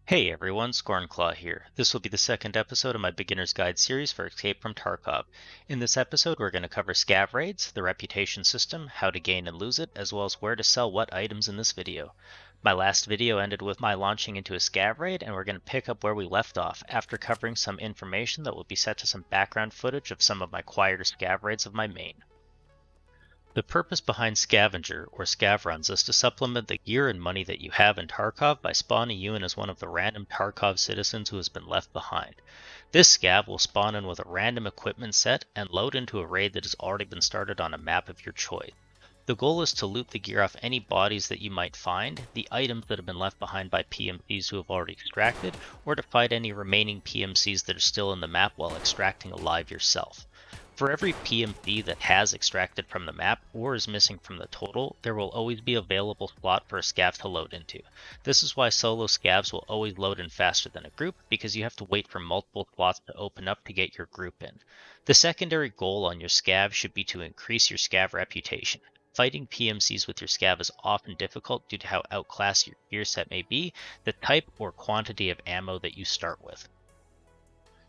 Hey everyone, SkornClaw here. This will be the second episode of my Beginner's Guide series for Escape from Tarkov. In this episode, we're going to cover scav raids, the reputation system, how to gain and lose it, as well as where to sell what items in this video. My last video ended with my launching into a scav raid, and we're going to pick up where we left off after covering some information that will be set to some background footage of some of my quieter scav raids of my main. The purpose behind Scavenger, or Scav runs, is to supplement the gear and money that you have in Tarkov by spawning you in as one of the random Tarkov citizens who has been left behind. This Scav will spawn in with a random equipment set and load into a raid that has already been started on a map of your choice. The goal is to loot the gear off any bodies that you might find, the items that have been left behind by PMCs who have already extracted, or to fight any remaining PMCs that are still in the map while extracting alive yourself. For every PMC that has extracted from the map or is missing from the total, there will always be an available slot for a scav to load into. This is why solo scavs will always load in faster than a group, because you have to wait for multiple slots to open up to get your group in. The secondary goal on your scav should be to increase your scav reputation. Fighting PMCs with your scav is often difficult due to how outclassed your gear set may be, the type or quantity of ammo that you start with.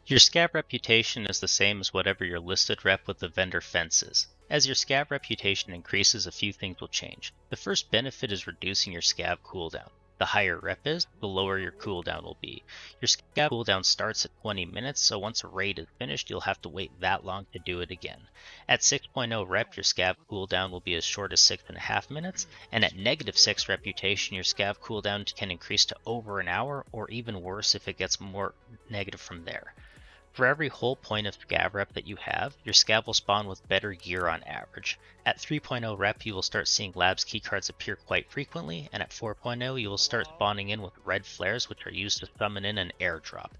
Your scav reputation is the same as whatever your listed rep with the vendor fence is. As your scav reputation increases, a few things will change. The first benefit is reducing your scav cooldown. The higher rep is, the lower your cooldown will be. Your scav cooldown starts at 20 minutes, so once a raid is finished, you'll have to wait that long to do it again. At 6.0 rep, your scav cooldown will be as short as 6.5 minutes, and at negative 6 reputation, your scav cooldown can increase to over an hour, or even worse if it gets more negative from there. For every whole point of scav rep that you have, your scav will spawn with better gear on average. At 3.0 rep, you will start seeing labs keycards appear quite frequently, and at 4.0 you will start spawning in with red flares, which are used to summon in an airdrop.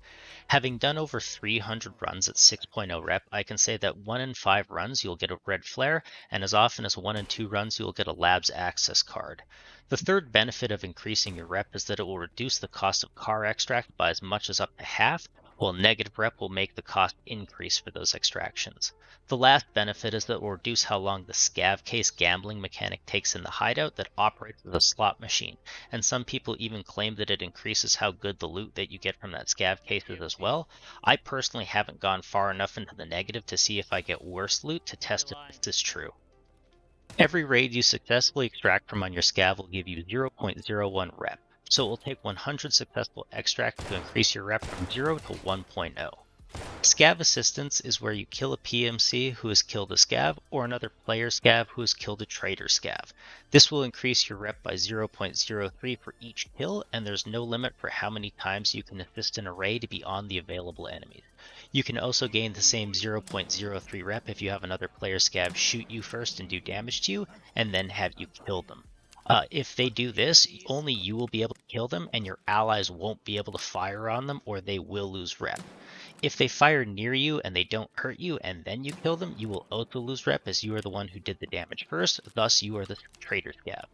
Having done over 300 runs at 6.0 rep, I can say that 1 in 5 runs you'll get a red flare, and as often as 1 in 2 runs you'll get a labs access card. The third benefit of increasing your rep is that it will reduce the cost of car extract by as much as up to half, while negative rep will make the cost increase for those extractions. The last benefit is that it will reduce how long the scav case gambling mechanic takes in the hideout that operates as a slot machine, and some people even claim that it increases how good the loot that you get from that scav case is as well. I personally haven't gone far enough into the negative to see if I get worse loot to test if this is true. Every raid you successfully extract from on your scav will give you 0.01 rep. So it will take 100 successful extracts to increase your rep from 0 to 1.0. Scav assistance is where you kill a PMC who has killed a scav or another player scav who has killed a traitor scav. This will increase your rep by 0.03 for each kill, and there's no limit for how many times you can assist in a raid beyond the available enemies. You can also gain the same 0.03 rep if you have another player scav shoot you first and do damage to you, and then have you kill them. If they do this, only you will be able to kill them, and your allies won't be able to fire on them, or they will lose rep. If they fire near you and they don't hurt you, and then you kill them, you will also lose rep, as you are the one who did the damage first, thus you are the traitor scav.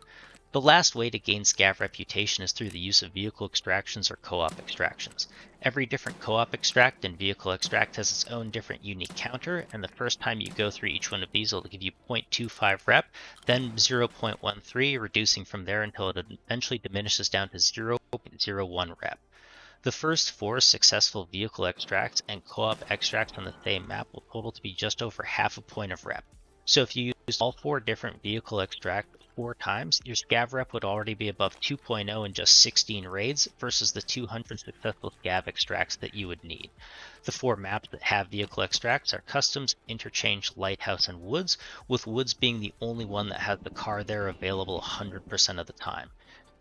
The last way to gain scav reputation is through the use of vehicle extractions or co-op extractions. Every different co-op extract and vehicle extract has its own different unique counter, and the first time you go through each one of these, it'll give you 0.25 rep, then 0.13, reducing from there until it eventually diminishes down to 0.01 rep. The first 4 successful vehicle extracts and co-op extracts on the same map will total to be just over half a point of rep. So if you use all 4 different vehicle extracts 4 times, your scav rep would already be above 2.0 in just 16 raids versus the 200 successful scav extracts that you would need. The 4 maps that have vehicle extracts are Customs, Interchange, Lighthouse, and Woods, with Woods being the only one that has the car there available 100% of the time.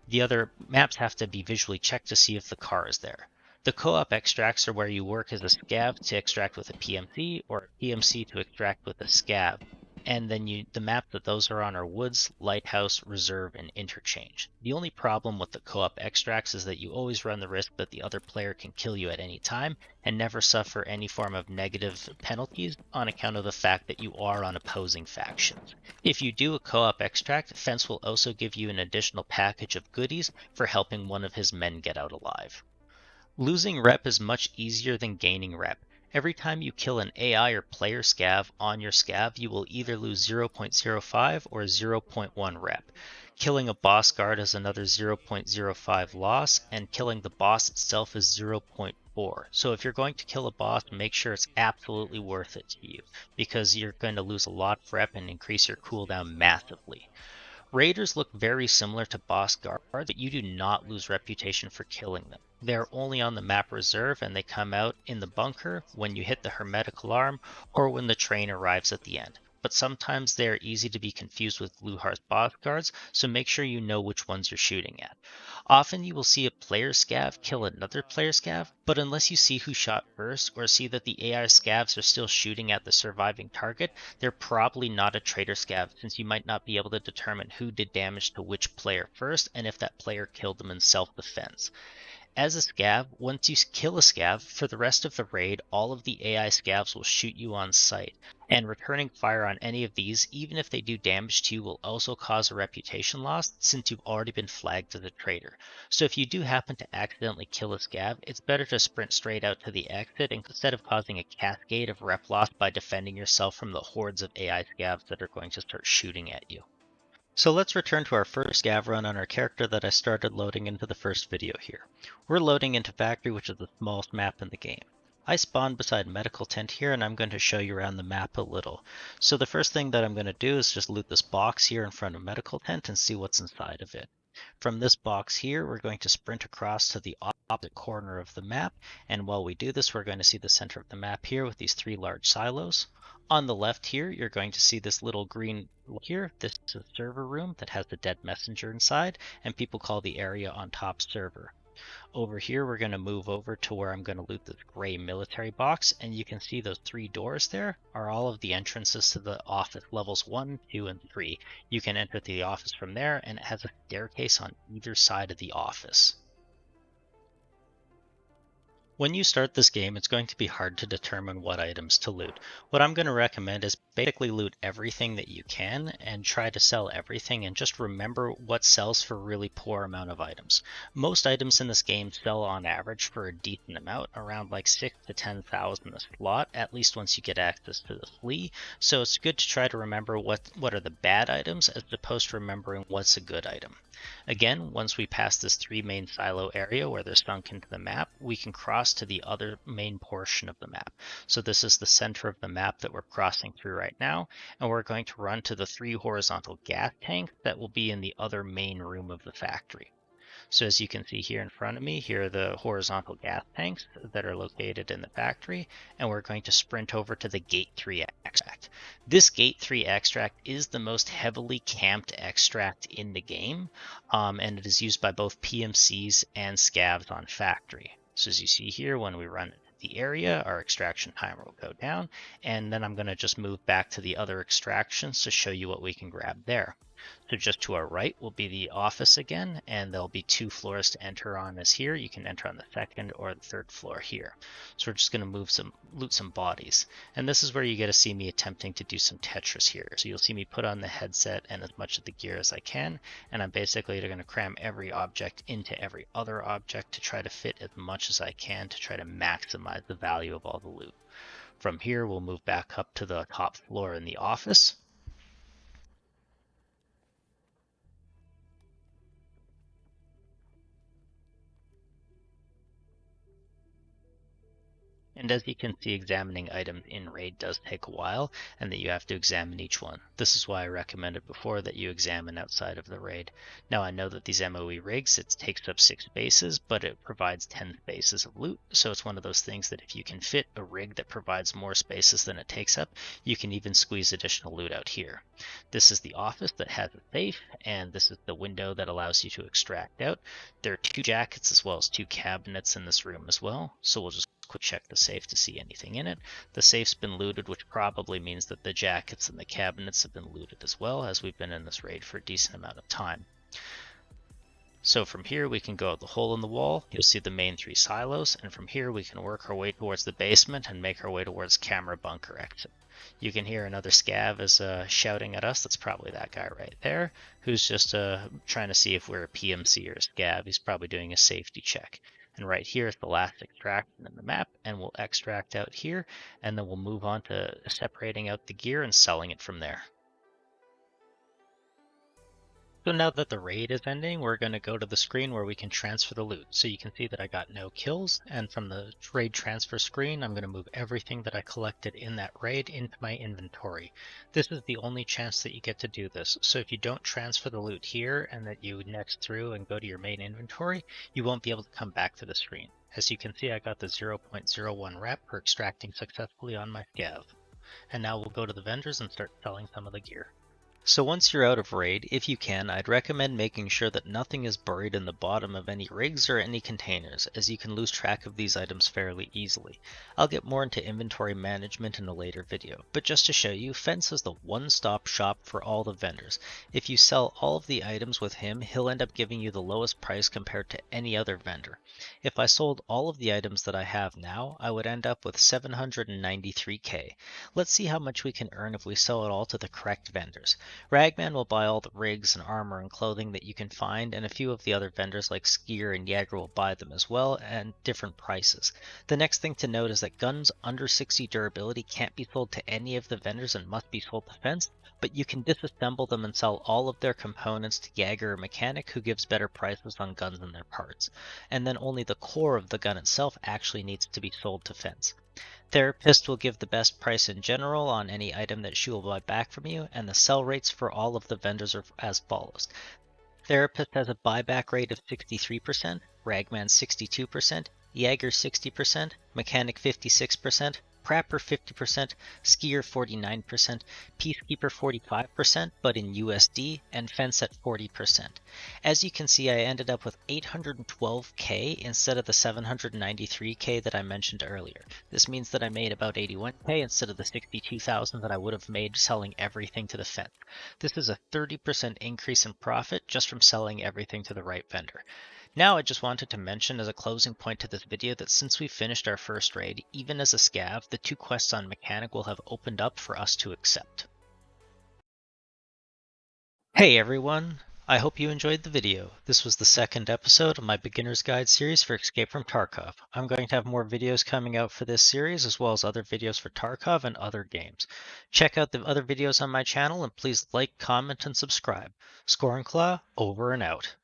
The other maps have to be visually checked to see if the car is there. The co-op extracts are where you work as a scav to extract with a PMC, or a PMC to extract with a scav. And then the map that those are on are Woods, Lighthouse, Reserve, and Interchange. The only problem with the co-op extracts is that you always run the risk that the other player can kill you at any time and never suffer any form of negative penalties on account of the fact that you are on opposing factions. If you do a co-op extract, Fence will also give you an additional package of goodies for helping one of his men get out alive. Losing rep is much easier than gaining rep. Every time you kill an AI or player scav on your scav, you will either lose 0.05 or 0.1 rep. Killing a boss guard is another 0.05 loss, and killing the boss itself is 0.4. So if you're going to kill a boss, make sure it's absolutely worth it to you, because you're going to lose a lot of rep and increase your cooldown massively. Raiders look very similar to boss guards, but you do not lose reputation for killing them. They are only on the map reserve, and they come out in the bunker when you hit the hermetic alarm or when the train arrives at the end. But sometimes they are easy to be confused with Luhar's boss guards, so make sure you know which ones you're shooting at. Often you will see a player scav kill another player scav, but unless you see who shot first or see that the AI scavs are still shooting at the surviving target, they're probably not a traitor scav, since you might not be able to determine who did damage to which player first and if that player killed them in self-defense. As a scav, once you kill a scav, for the rest of the raid, all of the AI scavs will shoot you on sight, and returning fire on any of these, even if they do damage to you, will also cause a reputation loss since you've already been flagged as a traitor. So if you do happen to accidentally kill a scav, it's better to sprint straight out to the exit instead of causing a cascade of rep loss by defending yourself from the hordes of AI scavs that are going to start shooting at you. So let's return to our first scav run on our character that I started loading into the first video here. We're loading into Factory, which is the smallest map in the game. I spawned beside Medical Tent here, and I'm going to show you around the map a little. So the first thing that I'm going to do is just loot this box here in front of Medical Tent and see what's inside of it. From this box here, we're going to sprint across to the opposite corner of the map, and while we do this, we're going to see the center of the map here with these 3 large silos. On the left here, you're going to see this little green here. This is a server room that has the dead messenger inside, and people call the area on top server. Over here, we're going to move over to where I'm going to loot this gray military box, and you can see those 3 doors there are all of the entrances to the office, levels 1, 2, and 3. You can enter the office from there, and it has a staircase on either side of the office. When you start this game, it's going to be hard to determine what items to loot. What I'm going to recommend is basically loot everything that you can and try to sell everything, and just remember what sells for a really poor amount of items. Most items in this game sell on average for a decent amount, around like 6 to 10,000 a slot, at least once you get access to the flea. So it's good to try to remember what are the bad items as opposed to remembering what's a good item. Again, once we pass this 3 main silo area where they're sunk into the map, we can cross to the other main portion of the map. So this is the center of the map that we're crossing through right now, and we're going to run to the 3 horizontal gas tanks that will be in the other main room of the factory. So as you can see here in front of me, here are the horizontal gas tanks that are located in the factory, and we're going to sprint over to the Gate 3 extract. This Gate 3 extract is the most heavily camped extract in the game, and it is used by both PMCs and scavs on factory. So as you see here, when we run the area, our extraction timer will go down, and then I'm going to just move back to the other extractions to show you what we can grab there. So just to our right will be the office again, and there'll be 2 floors to enter on as here. You can enter on the 2nd or the 3rd floor here. So we're just going to loot some bodies. And this is where you get to see me attempting to do some Tetris here. So you'll see me put on the headset and as much of the gear as I can, and I'm basically going to cram every object into every other object to try to fit as much as I can to try to maximize the value of all the loot. From here, we'll move back up to the top floor in the office. And as you can see, examining items in raid does take a while, and that you have to examine each one. This is why I recommended before that you examine outside of the raid. Now I know that these MOE rigs, it takes up 6 spaces, but it provides 10 spaces of loot, so it's one of those things that if you can fit a rig that provides more spaces than it takes up, you can even squeeze additional loot out here. This is the office that has a safe, and this is the window that allows you to extract out. There are 2 jackets as well as 2 cabinets in this room as well, so we'll just quick check the safe to see anything in it. The safe's been looted, which probably means that the jackets and the cabinets have been looted as well, as we've been in this raid for a decent amount of time. So from here we can go out the hole in the wall, you'll see the main 3 silos, and from here we can work our way towards the basement and make our way towards camera bunker exit. You can hear another scav is shouting at us. That's probably that guy right there, who's just trying to see if we're a PMC or a scav. He's probably doing a safety check. And right here is the last extraction in the map, and we'll extract out here, and then we'll move on to separating out the gear and selling it from there. So now that the raid is ending, we're going to go to the screen where we can transfer the loot. So you can see that I got no kills, and from the raid transfer screen, I'm going to move everything that I collected in that raid into my inventory. This is the only chance that you get to do this. So if you don't transfer the loot here and that you next through and go to your main inventory, you won't be able to come back to the screen. As you can see, I got the 0.01 rep for extracting successfully on my scav. And now we'll go to the vendors and start selling some of the gear. So once you're out of raid, if you can, I'd recommend making sure that nothing is buried in the bottom of any rigs or any containers, as you can lose track of these items fairly easily. I'll get more into inventory management in a later video, but just to show you, Fence is the one-stop shop for all the vendors. If you sell all of the items with him, he'll end up giving you the lowest price compared to any other vendor. If I sold all of the items that I have now, I would end up with 793k. Let's see how much we can earn if we sell it all to the correct vendors. Ragman will buy all the rigs and armor and clothing that you can find, and a few of the other vendors like Skier and Jaeger will buy them as well, and different prices. The next thing to note is that guns under 60 durability can't be sold to any of the vendors and must be sold to Fence, but you can disassemble them and sell all of their components to Jaeger or Mechanic, who gives better prices on guns and their parts. And then only the core of the gun itself actually needs to be sold to Fence. Therapist will give the best price in general on any item that she will buy back from you, and the sell rates for all of the vendors are as follows. Therapist has a buyback rate of 63%, Ragman 62%, Jaeger 60%, Mechanic 56%, Prapper 50%, Skier 49%, Peacekeeper 45%, but in USD, and Fence at 40%. As you can see, I ended up with 812k instead of the 793k that I mentioned earlier. This means that I made about 81k instead of the 62,000 that I would have made selling everything to the Fence. This is a 30% increase in profit just from selling everything to the right vendor. Now I just wanted to mention as a closing point to this video that since we finished our first raid, even as a scav, the 2 quests on Mechanic will have opened up for us to accept. Hey everyone! I hope you enjoyed the video. This was the second episode of my Beginner's Guide series for Escape from Tarkov. I'm going to have more videos coming out for this series as well as other videos for Tarkov and other games. Check out the other videos on my channel and please like, comment, and subscribe. SkornClaw, over and out.